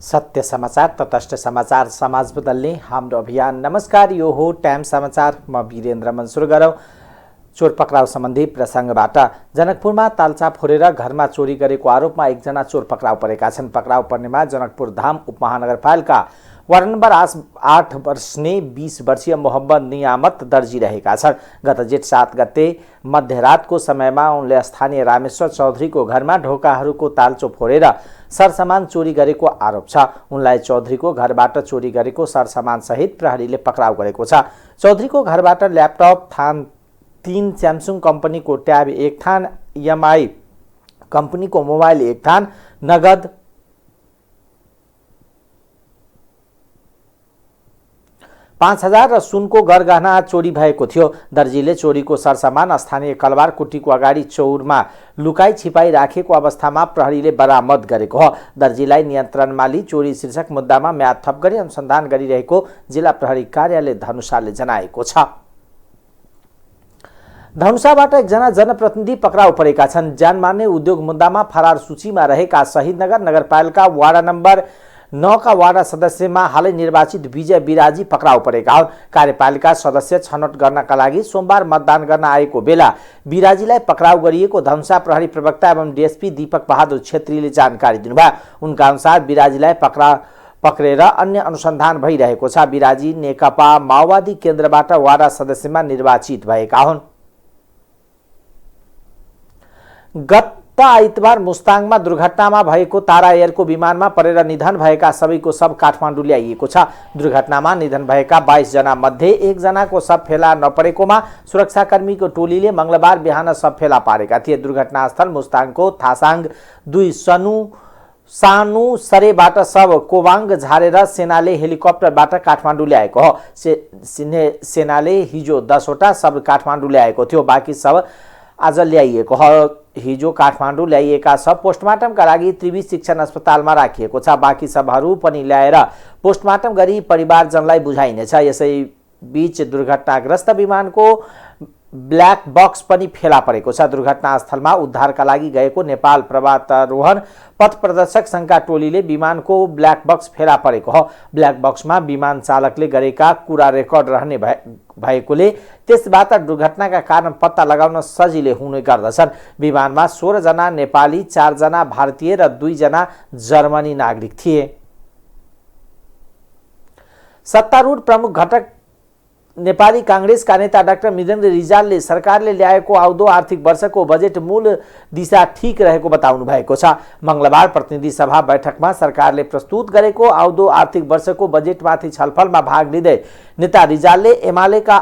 सत्य समाचार तटस्थ समाचार समाज बदल्ने हाम्रो अभियान। नमस्कार, यो हो टाइम समाचार। म वीरेन्द्र मन्सुर गरौँ। चोर पक्राउ सम्बन्धी प्रसङ्गबाट। जनकपुरमा तालचा फोरेर घरमा चोरी गरेको आरोपमा एकजना चोर पक्राउ परेका छन्। पक्राउ पर्नेमा जनकपुर धाम उपमहानगरपालिका वार्ड नम्बर 8 बस्ने 20 वर्षीय मोहम्मद नियामत दर्जी रहेका छन्। गत जेठ 7 गते मध्यरातको समयमा उनले स्थानीय रामेश्वर चौधरीको घरमा ढोकाहरूको ताल्चो फोरेर सरसामान चोरी गरेको आरोप छ। उनलाई चौधरीको घरबाट चोरी गरेको सरसामान सहित प्रहरीले पक्राउ गरेको छ। चौधरीको घरबाट ल्यापटप थान 3, स्यामसुङ कम्पनीको ट्याब 1 थान, एमआई कम्पनीको मोबाइल 1 थान, नगद 5,000 र सुनको गरगहना चोरी भएको थियो। दर्जीले चोरीको सरसामान स्थानीय कलवार कुटीको अगाडि चौरमा लुकाई छिपाई राखेको अवस्थामा प्रहरीले बरामद गरेको हो। दर्जीलाई नियन्त्रणमा लिई चोरी शीर्षक मुद्दामा म्याद थप गरी अनुसन्धान गरिरहेको जिल्ला प्रहरी कार्यालय धनुषाले जनाएको छ। धनुषाबाट एकजना जनप्रतिनिधि पक्राउ परेका छन्। ज्यान मार्ने उद्योग मुद्दामा फरार सूचीमा रहेका शहीदनगर नगरपालिका वार्ड नम्बर 9 का वार्ड सदस्यमा हालै निर्वाचित विजय बिराजी पक्राउ परेका हुन्। कार्यपालिका सदस्य छनौट गर्नका लागि सोमबार मतदान गर्न आएको बेला बिराजीलाई पक्राउ गरिएको धनुषा प्रहरी प्रवक्ता एवं डीएसपी दीपक बहादुर छेत्रीले जानकारी दिनुभयो। उनका अनुसार बिराजीलाई पक्रेर अन्य अनुसन्धान भइरहेको छ। बिराजी नेकपा माओवादी केन्द्रबाट वार्ड सदस्यमा निर्वाचित भएका हुन्। गत आइतबार मुस्ताङमा दुर्घटनामा भएको तारा एयरको विमानमा परेर निधन भएका सबैको शव काठमाडौँ ल्याइएको छ। दुर्घटनामा निधन भएका 22 जना मध्ये 1 जनाको शव फेला नपरेकोमा सुरक्षाकर्मीको टोलीले मंगलबार बिहान शव फेला पारेका थिए। दुर्घटनास्थल मुस्ताङको थासाङ 2 सानु सरेबाट शव कोबाङ झारेर सेनाले हेलिकप्टरबाट काठमाडौँ ल्याएको हो। सेनाले हिजो 10 वटा शव काठमाडौँ ल्याएको थियो। बाँकी शव आज ल्याइएको हो। हिजो काठमाडौँ ल्याइएका शव पोस्टमार्टमका लागि त्रिवी शिक्षण अस्पतालमा राखिएको छ। बाँकी शवहरू पनि ल्याएर पोस्टमार्टम गरी परिवारजनलाई बुझाइनेछ। यसै बीच दुर्घटनाग्रस्त विमानको ब्ल्याक बक्स पनि फेला परेको छ। दुर्घटनास्थलमा उद्धारका लागि गएको नेपाल पर्वतारोहण पथ प्रदर्शक संघका टोलीले विमानको ब्ल्याक बक्स फेला परेको हो। ब्ल्याक बक्समा विमान चालकले गरेका कुरा रेकर्ड रहने भएकोले त्यसबाट दुर्घटनाका कारण पत्ता लगाउन सजिलै हुने गर्दछन्। विमानमा 16 जना नेपाली, 4 जना भारतीय र 2 जना जर्मनी नागरिक थिए। सत्तारूढ प्रमुख घटक नेपाली कांग्रेसका नेता डाक्टर मृदङ्ग रिजालले सरकारले ल्याएको आउँदो आर्थिक वर्षको बजेट मूल दिशा ठीक रहेको बताउनु भएको छ। मंगलबार प्रतिनिधि सभा बैठकमा सरकारले प्रस्तुत गरेको आउँदो आर्थिक वर्षको बजेटमाथि छलफलमा भाग लिँदै नेता रिजालले एमालेका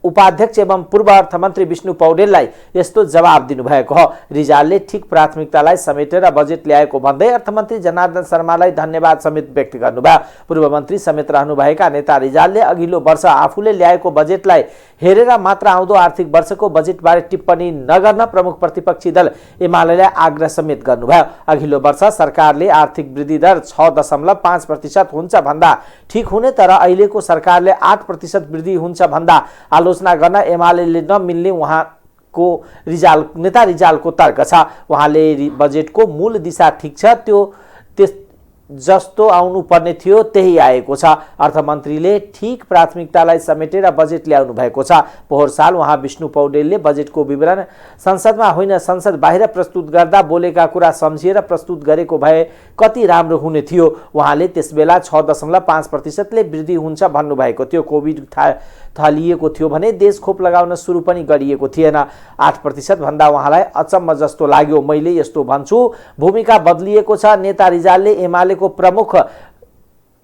उपाध्यक्ष एवं पूर्व अर्थमन्त्री विष्णु पौडेललाई यस्तो जवाब दिनुभएको हो। रिजालले ठिक प्राथमिकतालाई समेटेर बजेट ल्याएको भन्दै अर्थमन्त्री जनार्दन शर्मालाई धन्यवाद समेत व्यक्त गर्नुभयो। पूर्व मन्त्री समेत रहनुभएका नेता रिजालले अघिल्लो वर्ष आफूले ल्याएको बजेटलाई हेरेर मात्र आउँदो आर्थिक वर्षको बजेटबारे टिप्पणी नगर्न प्रमुख प्रतिपक्षी दल एमालेलाई आग्रह समेत गर्नुभयो। अघिल्लो वर्ष सरकारले आर्थिक वृद्धि दर 6.5% हुन्छ भन्दा ठिक हुने, तर अहिलेको सरकारले 8% वृद्धि हुन्छ भन्दा आलोचना गर्न एमालेले नमिल्ने उहाँको नेता रिजालको तर्क छ। उहाँले बजेटको मूल दिशा ठिक छ, त्यो जस्तो आउनु पर्ने थियो त्यही आएको छ। अर्थमन्त्रीले ठिक प्राथमिकतालाई समेटेर बजेट ल्याउनु भएको छ। पोहोर साल उहाँ विष्णु पौडेलले बजेटको विवरण संसदमा होइन संसद बाहिर प्रस्तुत गर्दा बोलेका कुरा सम्झिएर प्रस्तुत गरेको भए कति राम्रो हुने थियो। उहाँले त्यसबेला 6.5%ले वृद्धि हुन्छ भन्नुभएको थियो। कोभिड थलिएको थियो भने देश खोप लगाउन सुरु पनि गरिएको थिएन। 8% भन्दा उहाँलाई अचम्म जस्तो लाग्यो। मैले यस्तो भन्छु, भूमिका बदलिएको छ। नेता रिजालले एमालेको प्रमुख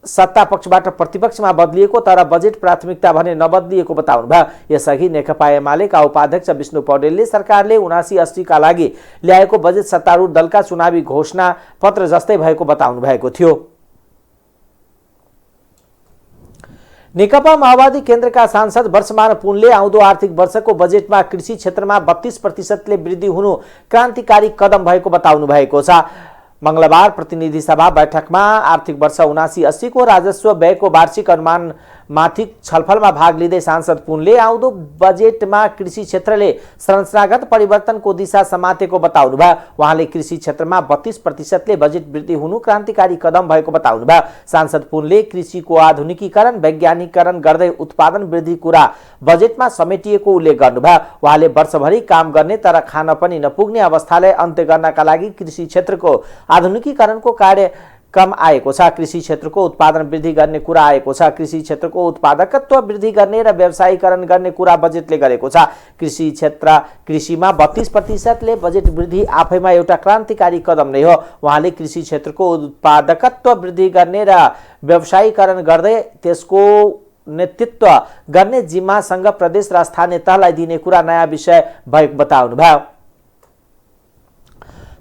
सत्ता पक्षबाट प्रतिपक्षमा बदलिएको, तर बजेट प्राथमिकता भने नबदलिएको बताउनु भयो। यसअघि नेकपा एमालेका उपाध्यक्ष विष्णु पौडेलले सरकारले 79-80 का लागि ल्याएको बजेट सत्तारूढ दलका चुनावी घोषणा पत्र जस्तै भएको बताउनु भएको थियो। नेकपा माओवादी केन्द्रका सांसद वर्षमान पुनले आउँदो आर्थिक वर्षको बजेटमा कृषि क्षेत्रमा 32%ले वृद्धि हुनु क्रान्तिकारी कदम भएको बताउनु भएको छ। मंगलबार प्रतिनिधि सभा बैठकमा आर्थिक वर्ष 79-80 को राजस्व व्ययको वार्षिक अनुमान माथिक छलफलमा भाग लिँदै सांसद पुनले आउँदो बजेटमा कृषि क्षेत्रले संरचनागत परिवर्तनको दिशा समातेको बताउनुभयो। उहाँले कृषि क्षेत्रमा 32% बजेट वृद्धि हुनु क्रान्तिकारी कदम भएको बताउनुभयो। सांसद पुनले कृषिको आधुनिकीकरण वैज्ञानिकरण गर्दै उत्पादन वृद्धि कुरा बजेटमा समेटिएको उल्लेख गर्नुभयो। उहाँले वर्षभरि काम गर्ने तर खान पनि नपुग्ने अवस्थालाई अन्त्य गर्नका लागि कृषि क्षेत्रको आधुनिकीकरणको कार्यक्रम आएको छ। कृषि क्षेत्रको उत्पादन वृद्धि गर्ने कुरा आएको छ। कृषि क्षेत्रको उत्पादकत्व वृद्धि गर्ने र व्यवसायीकरण गर्ने कुरा बजेटले गरेको छ। कृषिमा 32%ले बजेट वृद्धि आफैमा एउटा क्रान्तिकारी कदम नै हो। उहाँले कृषि क्षेत्रको उत्पादकत्व वृद्धि गर्ने र व्यवसायीकरण गर्दै त्यसको नेतृत्व गर्ने जिम्मासँग प्रदेश र स्थानीय तहलाई दिने कुरा नयाँ विषय भएको बताउनुभयो।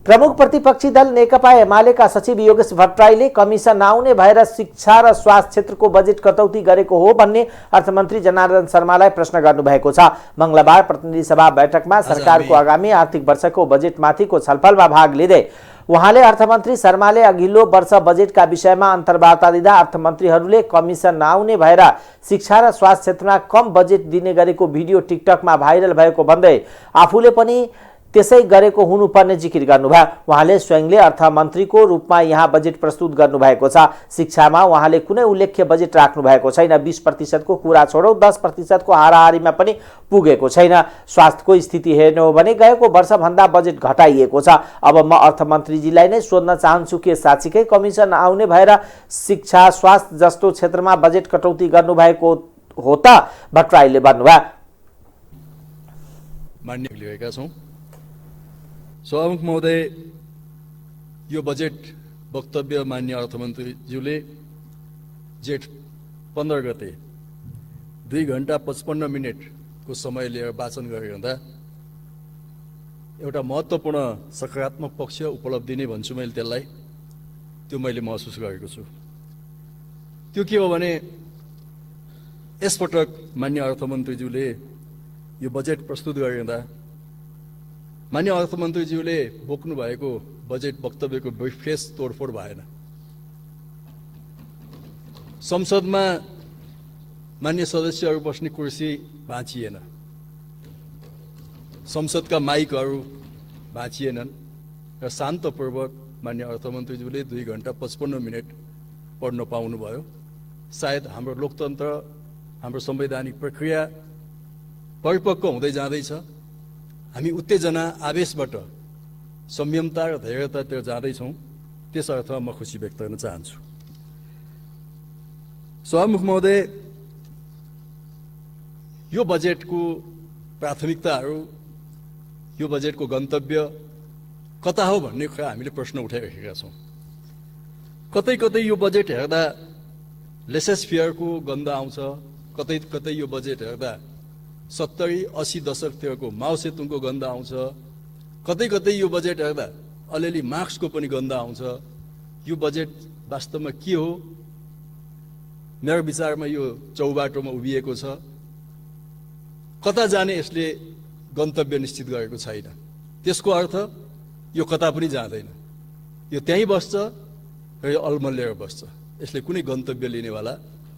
प्रमुख प्रतिपक्षी दल नेकपा एमालेका सचिव योगेश भट्टराईले कमिसन नआउने भएर शिक्षा र स्वास्थ्य क्षेत्रको बजेट कटौती गरेको हो भन्ने अर्थमन्त्री जनार्दन शर्मालाई प्रश्न गर्नुभएको छ। मंगलबार प्रतिनिधि सभा बैठकमा सरकारको आगामी आर्थिक वर्षको बजेटमाथिको छलफलमा भाग लिँदै उहाँले अर्थमन्त्री शर्माले अघिल्लो वर्ष बजेटका विषयमा अन्तर्वार्ता दिँदा अर्थमन्त्रीहरूले कमिसन नआउने भएर शिक्षा र स्वास्थ्य क्षेत्रमा कम बजेट दिने गरेको भिडियो टिकटकमा भाइरल भएको भन्दै आफूले पनि त्यसै गरेको हुनुपर्ने जिकिर गर्नुभयो। उहाँले स्वयंले अर्थमन्त्रीको रूपमा यहाँ बजेट प्रस्तुत गर्नुभएको छ। शिक्षामा उहाँले कुनै उल्लेख्य बजेट राख्नु भएको छैन। 20% को कुरा छोडौ 10% को हाराहारीमा पनि पुगेको छैन। स्वास्थ्यको स्थिति हेर्ने हो भने गएको वर्षभन्दा बजेट घटाइएको छ। अब म अर्थमन्त्रीजीलाई नै सोध्न चाहन्छु के साँच्चीकै कमिसन आउने भएर शिक्षा स्वास्थ्य जस्तो क्षेत्रमा बजेट कटौती गर्नुभएको हो त? भट्टराईले भन्नुभयो। मान्य लिएका छौं सभामुख महोदय, यो बजेट वक्तव्य मान्य अर्थमन्त्रीज्यूले जेठ 15 गते 2 घण्टा 55 मिनटको समय लिएर वाचन गरिरहँदा एउटा महत्त्वपूर्ण सकारात्मक पक्ष उपलब्धि नै भन्छु मैले त्यसलाई, त्यो मैले महसुस गरेको छु। त्यो के हो भने यसपटक मान्य अर्थमन्त्रीज्यूले यो बजेट प्रस्तुत गरिरहँदा मान्य अर्थमन्त्रीज्यूले बोक्नु भएको बजेट वक्तव्यको ब्रिफकेस तोडफोड भएन। संसदमा मान्य सदस्यहरू बस्ने कुर्सी भाँचिएन, संसदका माइकहरू भाँचिएनन् र शान्तपूर्वक मान्य अर्थमन्त्रीज्यूले 2 घण्टा 55 मिनट पढ्न पाउनुभयो। सायद हाम्रो लोकतन्त्र, हाम्रो संवैधानिक प्रक्रिया परिपक्व हुँदै जाँदैछ। हामी उत्तेजना आवेशबाट संयमता र धैर्यतातिर जाँदैछौँ। त्यस अर्थमा म खुसी व्यक्त गर्न चाहन्छु। सभामुख महोदय, यो बजेटको प्राथमिकताहरू, यो बजेटको गन्तव्य कता हो भन्ने कुरा हामीले प्रश्न उठाइरहेका छौँ। कतै कतै यो बजेट हेर्दा लेसेसफेयरको गन्ध आउँछ, कतै कतै यो बजेट हेर्दा 70-80 दशकतिरको माओ सेतुङको गन्ध आउँछ, कतै कतै यो बजेट हेर्दा अलिअलि मार्क्सको पनि गन्ध आउँछ। यो बजेट वास्तवमा के हो? मेरो विचारमा यो चौबाटोमा उभिएको छ। कता जाने यसले गन्तव्य निश्चित गरेको छैन। त्यसको अर्थ यो कता पनि जाँदैन, यो त्यहीँ बस्छ र यो अल्मलिएर बस्छ। यसले कुनै गन्तव्य लिनेवाला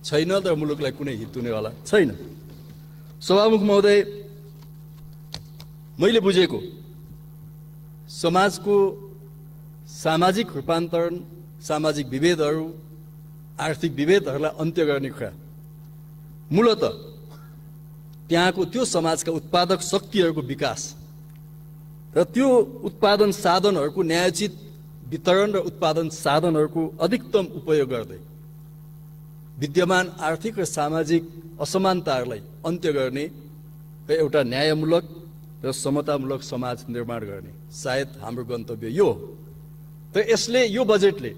छैन र मुलुकलाई कुनै हित हुनेवाला छैन। सभामुख महोदय, मैले बुझेको समाजको सामाजिक रूपान्तरण, सामाजिक विभेदहरू, आर्थिक विभेदहरूलाई अन्त्य गर्ने कुरा मूलत त्यहाँको त्यो समाजका उत्पादक शक्तिहरूको विकास र त्यो उत्पादन साधनहरूको न्यायोचित वितरण र उत्पादन साधनहरूको अधिकतम उपयोग गर्दै विद्यमान आर्थिक र सामाजिक असमानताहरूलाई अन्त्य गर्ने र एउटा न्यायमूलक र समतामूलक समाज निर्माण गर्ने सायद हाम्रो गन्तव्य यो हो। र यसले, यो बजेटले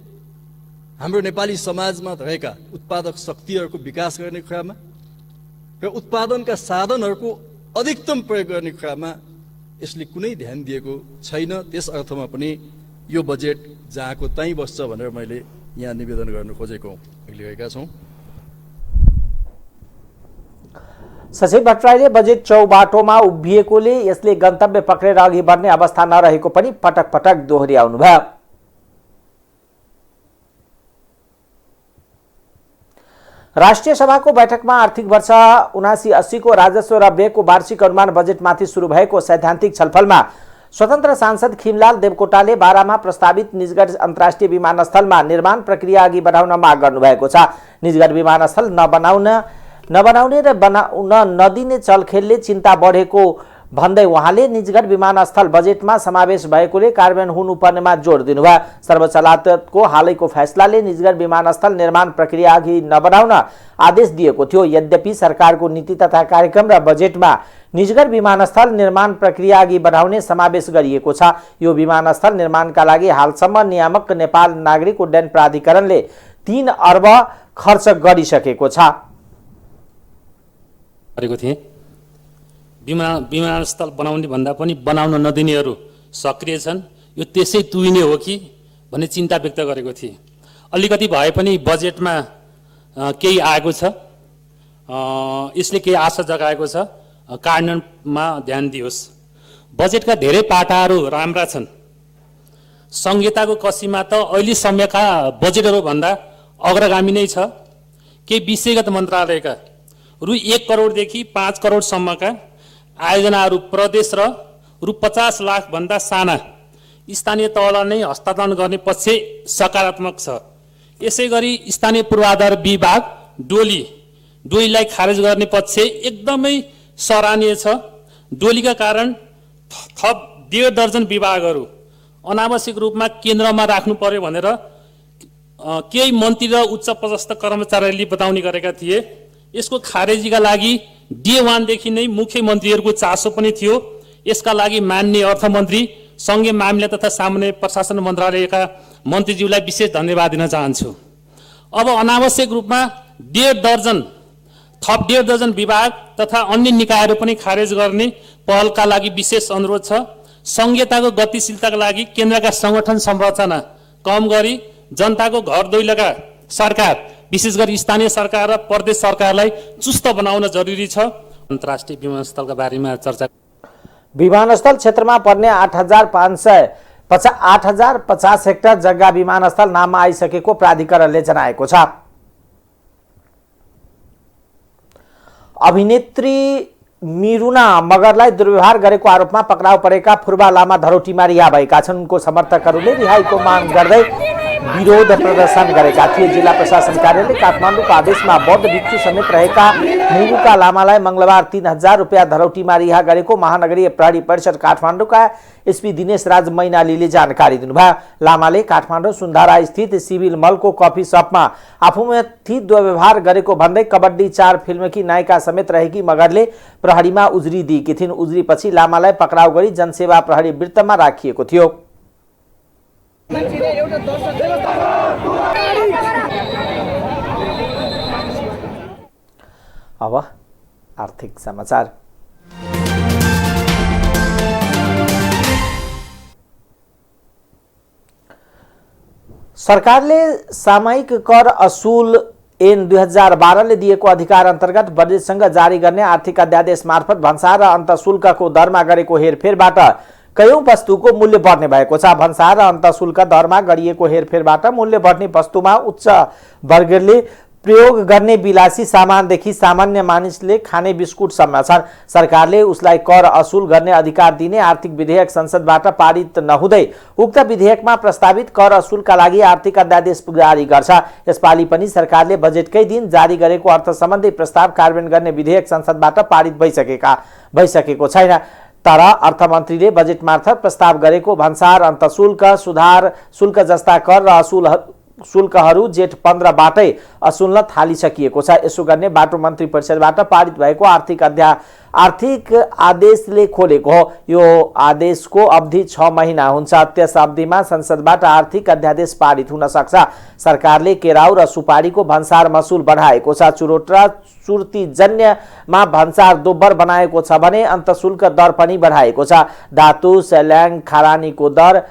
हाम्रो नेपाली समाजमा रहेका उत्पादक शक्तिहरूको विकास गर्ने कुरामा र उत्पादनका साधनहरूको अधिकतम प्रयोग गर्ने कुरामा यसले कुनै ध्यान दिएको छैन। त्यस अर्थमा पनि यो बजेट जहाँको त्यहीँ बस्छ भनेर मैले यहाँ निवेदन गर्न खोजेको लिएका छौँ। सचिव भट्टराईले बजेट चौबाटोमा उभिएकोले यसले गन्तव्य पक्रेर अघि बढ्ने अवस्था नरहेको पनि पटक पटक दोहोर्याउनुभयो। राष्ट्रिय सभाको बैठकमा आर्थिक वर्ष 79-80 को राजस्व र व्ययको वार्षिक अनुमान बजेटमाथि सुरु भएको सैद्धान्तिक छलफलमा स्वतन्त्र सांसद खिमलाल देवकोटाले बारामा प्रस्तावित निजगढ अन्तर्राष्ट्रिय विमानस्थलमा निर्माण प्रक्रिया अघि बढाउन माग गर्नुभएको छ। निजगढ विमानस्थल नबनाउने र बनाउन नदिने चलखेलले चिन्ता बढेको भन्दै उहाँले निजगढ विमानस्थल बजेटमा समावेश भएकोले कार्यान्वयन हुनुपर्नेमा जोड दिनुभयो। सर्वोच्च अदालतको हालैको फैसलाले निजगढ विमानस्थल निर्माण प्रक्रिया अघि नबढाउन आदेश दिएको थियो। यद्यपि सरकारको नीति तथा कार्यक्रम र बजेटमा निजगढ विमानस्थल निर्माण प्रक्रिया अघि बढाउने समावेश गरिएको छ। यो विमानस्थल निर्माणका लागि हालसम्म नियामक नेपाल नागरिक उड्डयन प्राधिकरणले 3 अर्ब खर्च गरिसकेको छ। विमानस्थल बनाउने भन्दा पनि बनाउन नदिनेहरू सक्रिय छन्। यो त्यसै तुइने हो कि भन्ने चिन्ता व्यक्त गरेको थिए। अलिकति भए पनि बजेटमा केही आएको छ, यसले केही आशा जगाएको छ। कार्यान्वयनमा ध्यान दियोस्। बजेटका धेरै पाटाहरू राम्रा छन्। संहिताको कसीमा त अहिलेसम्मका बजेटहरू भन्दा अग्रगामी नै छ। केही विषयगत मन्त्रालयका रु 1 करोडदेखि 5 करोडसम्मका आयोजनाहरू प्रदेश र रु 50 लाख भन्दा साना स्थानीय तहलाई नै हस्तान्तरण गर्ने पक्ष सकारात्मक छ। यसै गरी स्थानीय पूर्वाधार विभाग डोलीलाई खारेज गर्ने पक्ष एकदमै सराहनीय छ। डोलीका कारण थप 1.5 दर्जन विभागहरू अनावश्यक रूपमा केन्द्रमा राख्नु पर्यो भनेर केही मन्त्री र उच्च पदस्थ कर्मचारीहरूले बताउने गरेका थिए। यसको खारेजीका लागि डे 1 देखि नै मुख्यमन्त्रीहरूको चासो पनि थियो। यसका लागि माननीय अर्थमन्त्री, संघीय मामिला तथा सामान्य प्रशासन मन्त्रालयका मन्त्रीज्यूलाई विशेष धन्यवाद दिन चाहन्छु। अब अनावश्यक रूपमा 1.5 दर्जन विभाग तथा अन्य निकायहरू पनि खारेज गर्ने पहलका लागि विशेष अनुरोध छ। संघीयताको गतिशीलताका लागि केन्द्रका संगठन संरचना कम गरी जनताको घर दैलोका सरकार, विशेष गरी स्थानीय सरकार र प्रदेश सरकारलाई चुस्त बनाउन जरुरी छ। अन्तर्राष्ट्रिय विमानस्थलका बारेमा चर्चा। विमानस्थल क्षेत्रमा पर्ने 8,050 हेक्टर जग्गा विमानस्थल नाममा आइसकेको प्राधिकरणले जनाएको छ। अभिनेत्री मिरुना मगरलाई दुर्व्यवहार गरेको आरोपमा पक्राउ परेका फुर्बा लामा धरोटीमा रिहा भएका छन्। उनको समर्थकहरूले रिहाईको माग गर्दै विरोध प्रदर्शन गरेका थिए। जिल्ला प्रशासन कार्यालय काठमाडौँको आदेशमा बौद्ध भिक्षु समेत रहेका मुगुका लामालाई मंगलबार 3,000 रुपियाँ धरौटीमा रिहा गरेको महानगरीय प्रहरी परिषद काठमाडौँका एसपी दिनेश राज मैनालीले जानकारी दिनुभयो। लामाले काठमाडौँ सुन्धारा स्थित सिभिल मलको कफी शपमा आफूमाथि दुर्व्यवहार गरेको भन्दै कबड्डी 4 फिल्मकी नायिका समेत रहेकी मगरले प्रहरीमा उजुरी दिएकी थिइन्। उजुरीपछि लामालाई पक्राउ गरी जनसेवा प्रहरी वृत्तमा राखिएको थियो। अब आर्थिक समाचार। सरकारले सामयिक कर असुल ऐन 2012 ले दिएको अधिकार अन्तर्गत बजेटसँग जारी गर्ने आर्थिक अध्यादेश मार्फत भन्सार र अन्त शुल्कको दरमा गरेको हेरफेरबाट कयौं वस्तुको मूल्य बढ्ने भएको छ। भन्सार र अन्त शुल्क दरमा गरिएको हेरफेरबाट मूल्य बढ्ने वस्तुमा उच्च वर्गले प्रयोग गर्ने विलासी सामानदेखि सामान्य मानिसले खाने बिस्कुटसम्म छन्। सरकारले उसलाई कर असुल गर्ने अधिकार दिने आर्थिक विधेयक संसदबाट पारित नहुँदै उक्त विधेयकमा प्रस्तावित कर असुलका लागि आर्थिक अध्यादेश जारी गर्छ। यसपालि पनि सरकारले बजेटकै दिन जारी गरेको अर्थ सम्बन्धी प्रस्ताव कार्यान्वयन गर्ने विधेयक संसदबाट पारित भइसकेको छैन। तर अर्थमन्त्रीले बजेट मार्फत प्रस्ताव गरेको भन्सार अन्त शुल्क, सुधार शुल्क जस्ता कर र शुल्कहरू जेठ 15 बाटै असुल्न थालिसकिएको छ। यसो गर्ने बाटो मन्त्री परिषदबाट पारित भएको आर्थिक आदेशले खोलेको हो। यो आदेशको अवधि 6 महिना हुन्छ। त्यस अवधिमा संसदबाट आर्थिक अध्यादेश पारित हुन सक्छ। सरकारले केराउ र सुपारीको भन्सार मसुल बढाएको छ। चुरोट र चुर्तीजन्यमा भन्सार दोब्बर बनाएको छ भने अन्त शुल्क दर पनि बढाएको छ। धातु, सल्याङ, खारानीको दर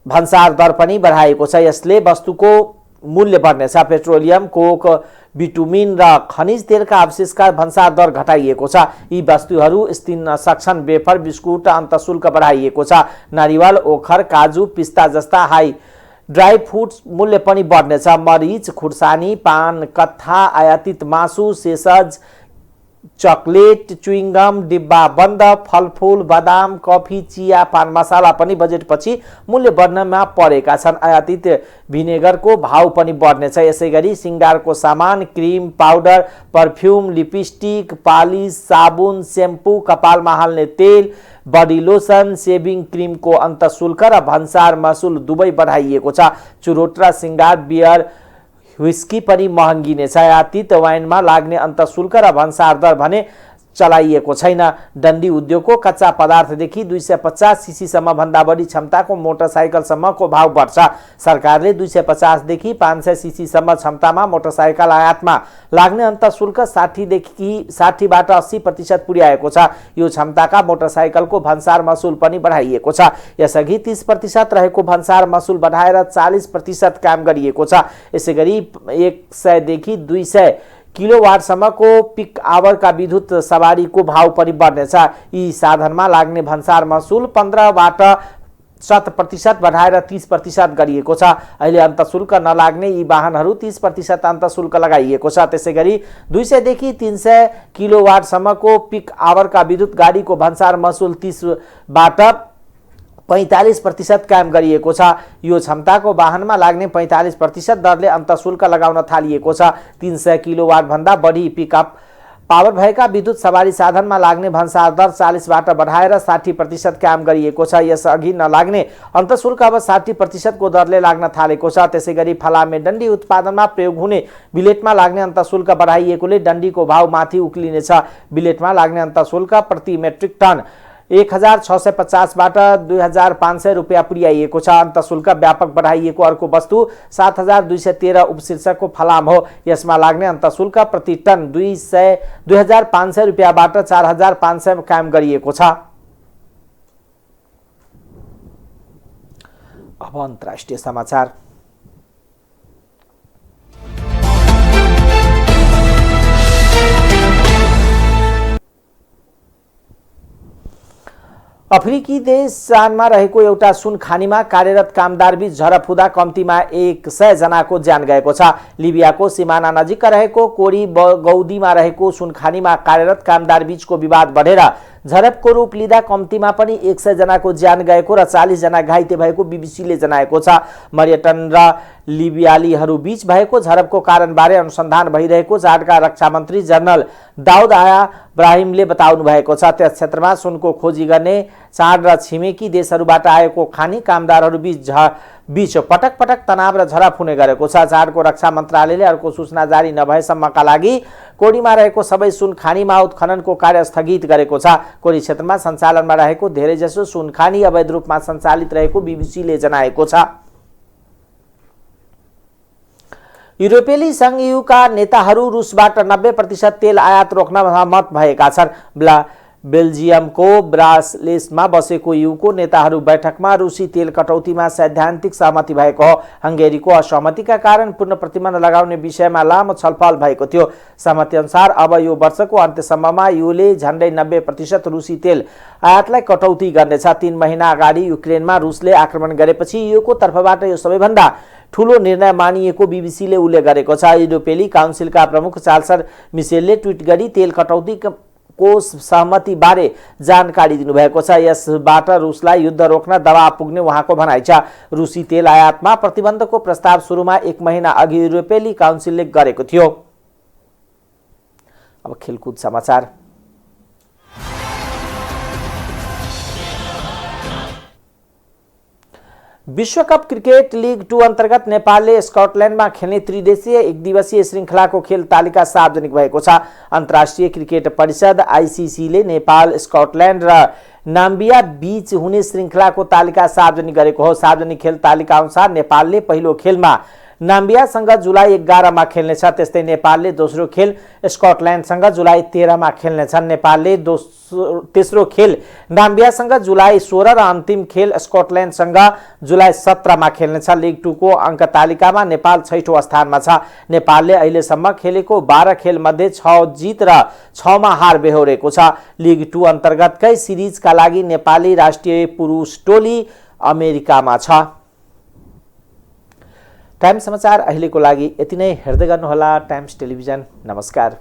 भन्सार दर पनि बढाएको छ। यसले वस्तुको मूल्य बढ्नेछ। पेट्रोलियम, कोक, बिटुमिन र खनिज तेलका अवशेषका भन्सार दर घटाइएको छ। यी वस्तुहरू स्थिन सक्छन्। वेफर, बिस्कुट अन्त शुल्क बढाइएको छ। नरिवल, ओखर, काजु, पिस्ता जस्ता हाई ड्राई फ्रुट्स मूल्य पनि बढ्नेछ। मरिच, खुर्सानी, पान, कत्था, आयातित मासु, सेसज, चकलेट, च्युइङगम, डिब्बा बन्द, फलफूल, बदाम, कफी, चिया, पान मसाला पनि बजेटपछि मूल्य बढ्नमा परेका छन्। आयातित भिनेगरको भाव पनि बढ्नेछ। यसैगरी सिंगारको सामान, cream, powder, perfume, lipstick, polish, साबुन, सेम्पू, कपालमा हाल्ने तेल, बडी लोसन, सेभिङ क्रिमको अन्तशुल्क र भन्सार मसुल दुवै बढाइएको छ। चुरोट र सिंगार, बियर, व्हिस्की पनि महँगिनेछ। आयातित वाइनमा लाग्ने अन्तशुल्क र भन्सार दर भने चलाइएको छैन। डन्डी उद्योगको कच्चा पदार्थदेखि 250 सीसीसम्म भन्दा बढी क्षमताको मोटरसाइकलसम्मको भाव बढ्छ। सरकारले 250 देखि 500 सीसीसम्म क्षमतामा मोटरसाइकल आयातमा लाग्ने अन्तशुल्क 60बाट 80% पुर्याएको छ। यो क्षमताका मोटरसाइकलको भन्सार मसुल पनि बढाइएको छ। यसअघि 30% रहेको भन्सार मसुल बढाएर 40% काम गरिएको छ। यसैगरी 100 देखि 200 किलोवाटसम्मको पिक आवरका विद्युत सवारीको भाव पनि बढ्नेछ। यी साधनमा लाग्ने भन्सार मसुल 15बाट 7% बढाएर 30% गरिएको छ। अहिले अन्तशुल्क नलाग्ने यी वाहनहरू 30% अन्तशुल्क लगाइएको छ। त्यसैगरी 200 देखि 300 किलोवाटसम्मको पिक आवरका विद्युत गाडीको भन्सार मसुल 30बाट 45% काम गरिएको छ। यो क्षमताको वाहनमा लाग्ने 45% दरले अन्तशुल्क लगाउन थालिएको छ। 300 किलोवाट भन्दा बढी पिकअप पावर भएका विद्युत सवारी साधनमा लाग्ने भन्सार दर 40बाट बढाएर 60% काम गरिएको छ। यसअघि नलाग्ने अन्तशुल्क अब 60% को दरले लाग्न थालेको छ। त्यसैगरी फलामे डन्डी उत्पादनमा प्रयोग हुने बिलेटमा लाग्ने अन्तशुल्क बढाइएकोले डन्डीको भाव माथि उक्लिनेछ। बिलेटमा लाग्ने अन्तशुल्क प्रति मेट्रिक टन 1650बाट 2500 रुपियाँ पुर्याइएको छ। अन्तशुल्क व्यापक बढाइएको अर्को वस्तु 7213 उपशीर्षकको फलाम हो। यसमा लाग्ने अन्तशुल्क प्रति टन 2500 रुपियाँबाट 4500 कायम गरिएको छ। अब अन्तर्राष्ट्रिय समाचार। अफ्रिकी देश सानमा रहेको एउटा सुन खानीमा कार्यरत कामदारबीच झडप हुँदा कम्तीमा 100 जनाको ज्यान गएको छ। लिबियाको सिमाना नजिक रहेको कोरी गौदीमा रहेको सुन खानीमा कार्यरत कामदारबीचको विवाद बढेर झडपको रूप लिँदा कम्तीमा पनि 100 जनाको ज्यान गएको र 40 जना घाइते भएको बीबीसीले जनाएको छ। मरियटन र लिबियालीहरू बीच भएको झडपको कारणबारे अनुसन्धान भइरहेको चाडका रक्षा मन्त्री जनरल दाउद आया ब्राहिमले बताउनु भएको छ। त्यस क्षेत्रमा सुनको खोजी गर्ने चाड र छिमेकी देशहरूबाट आएको खानी कामदारहरू बीच पटक पटक तनाव र झडप हुने गरेको छ। चाडको रक्षा मन्त्रालयले अर्को सूचना जारी नभएसम्मका लागि कोडीमा रहेको सबै सुन खानीमा उत्खननको कार्य स्थगित गरेको छ। कोडी क्षेत्रमा सञ्चालनमा रहेको धेरैजसो सुन खानी अवैध रूपमा सञ्चालित रहेको बीबीसीले जनाएको छ। युरोपेली संघ EUका नेताहरू रुसबाट 90% तेल आयात रोक्न सहमत भएका छन्। बेल्जियमको ब्रासलेसमा बसेको EUको नेताहरू बैठकमा रुसी तेल कटौतीमा सैद्धान्तिक सहमति भएको हो। हंगेरीको असहमतिका कारण पूर्ण प्रतिबन्ध लगाउने विषयमा लामो छलफल भएको थियो। सहमति अनुसार अब यो वर्षको अन्त्यसम्ममा EUले झन्डै 90% रुसी तेल आयातलाई कटौती गर्नेछ। 3 महिना अगाडि युक्रेनमा रुसले आक्रमण गरेपछि EUको तर्फबाट यो सबैभन्दा ठूलो निर्णय मानिएको बीबीसीले उल्लेख गरेको छ। युरोपेली काउन्सिलका प्रमुख चार्ल्स मिसेलले ट्वीट गरी तेल कटौती को सहमति बारे जानकारी दिनुभएको छ। यसबाट रुसलाई युद्ध रोक्न दबाव पुग्ने उहाँको भनाइ छ। रुसी तेल आयातमा प्रतिबन्धको प्रस्ताव सुरुमा 1 महिना अघि युरोपेली काउन्सिलले गरेको थियो। अब खेलकुद समाचार। विश्वकप क्रिकेट लीग 2 अन्तर्गत नेपालले स्कटल्यान्डमा खेल्ने त्रिदेशीय एकदिवसीय श्रृङ्खलाको खेल तालिका सार्वजनिक भएको छ। अन्तर्राष्ट्रिय क्रिकेट परिषद ICCले नेपाल, स्कटल्यान्ड र नाम्बिया बीच हुने श्रृङ्खलाको तालिका सार्वजनिक गरेको हो। सार्वजनिक खेल तालिका अनुसार नेपालले पहिलो खेलमा नाम्बियासँग जुलाई 11 मा खेल्नेछ। त्यस्तै नेपालले दोस्रो खेल स्कटल्यान्डसँग जुलाई 13 मा खेल्नेछन्। नेपालले तेस्रो खेल नाम्बियासँग जुलाई 16 र अन्तिम खेल स्कटल्यान्डसँग जुलाई 17 मा खेल्नेछ। लिग 2 को अङ्क तालिकामा नेपाल 6औं स्थानमा छ। नेपालले अहिलेसम्म खेलेको 12 खेल मध्ये 6 जित र 6 मा हार बेहोरेको छ। लिग 2 अन्तर्गतकै सिरिजका लागि नेपाली राष्ट्रिय पुरुष टोली अमेरिकामा छ। टाइम्स समाचार अहिलेको लागि यति नै। हेर्दै गर्नुहोला टाइम्स टेलिभिजन। नमस्कार।